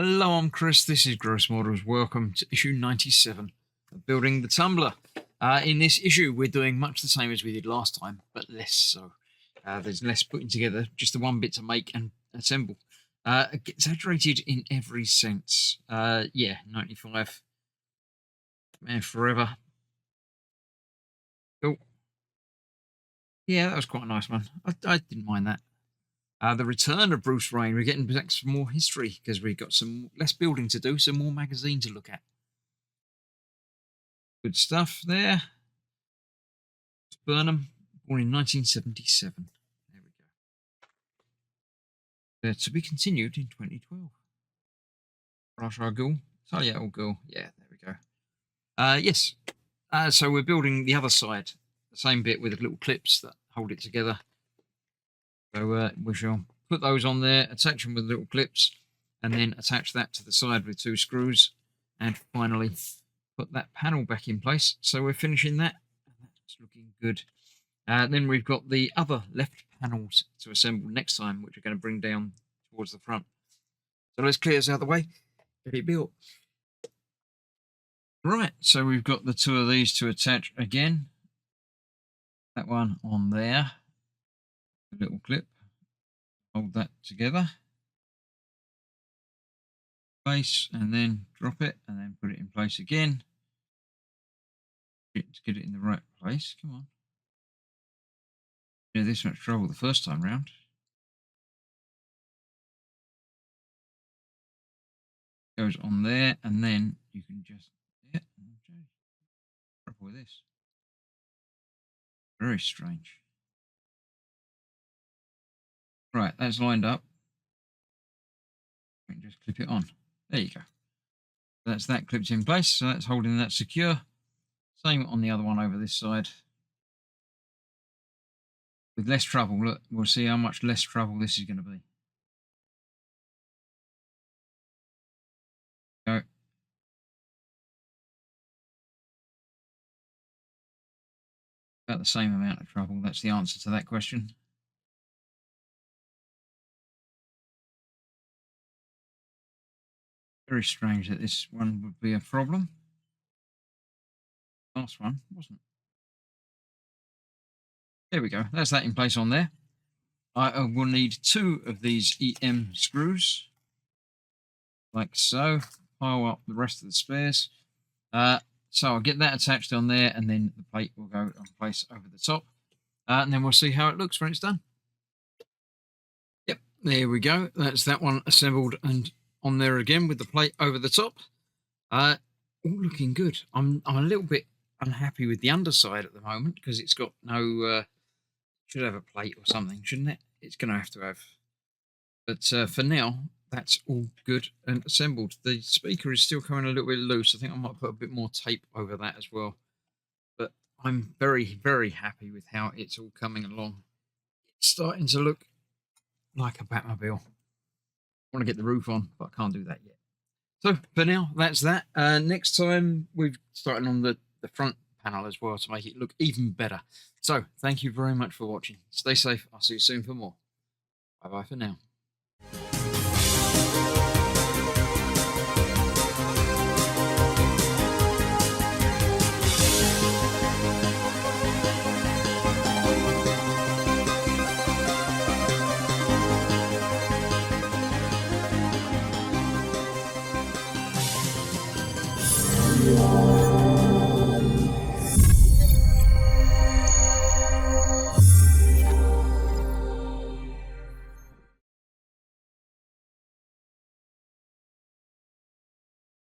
Hello, I'm Chris. This is Gross Models. Welcome to issue 97 of Building the Tumbler. In this issue, we're doing much the same as we did last time, but less so. There's less putting together, just the one bit to make and assemble. Exaggerated in every sense. Yeah, 95. Man, forever. Cool. Yeah, that was quite a nice one. I didn't mind that. The return of Bruce Wayne. We're getting back some more history because we've got some less building to do, some more magazine to look at. Good stuff there. Burnham, born in 1977. There we go. To be continued in 2012. Ra's al Ghul. Talia al Ghul. Yeah, there we go. Yes. So we're building the other side, the same bit with the little clips that hold it together. So we shall put those on there, attach them with little clips, and then attach that to the side with 2 screws, and finally put that panel back in place. So we're finishing that. That's looking good. Then we've got the other left panels to assemble next time, which we're going to bring down towards the front. So let's clear this out of the way, get it built. Right, so we've got the 2 of these to attach again. That one on there. A little clip, hold that together, place, and then drop it, and then put it in place again. To get it in the right place. Come on. Yeah, this much trouble the first time round. Goes on there, and then you can just drop with this. Very strange. Right, that's lined up. We can just clip it on. There you go. That's that clipped in place, so that's holding that secure. Same on the other one over this side. With less trouble, look, we'll see how much less trouble this is going to be. Go. About the same amount of trouble. That's the answer to that question. Very strange that this one would be a problem. Last one wasn't. There we go. That's that in place on there. I will need 2 of these EM screws, like so. Pile up the rest of the spares. So I'll get that attached on there, and then the plate will go on place over the top. And then we'll see how it looks when it's done. Yep, there we go. That's that one assembled and on there again with the plate over the top. All looking good. I'm a little bit unhappy with the underside at the moment because it's got no... should have a plate or something, shouldn't it? It's going to have. But for now, that's all good and assembled. The speaker is still coming a little bit loose. I think I might put a bit more tape over that as well. But I'm very, very happy with how it's all coming along. It's starting to look like a Batmobile. I want to get the roof on, but I can't do that yet. So for now, that's that. Next time, we're starting on the front panel as well to make it look even better. So thank you very much for watching. Stay safe. I'll see you soon for more. Bye bye for now.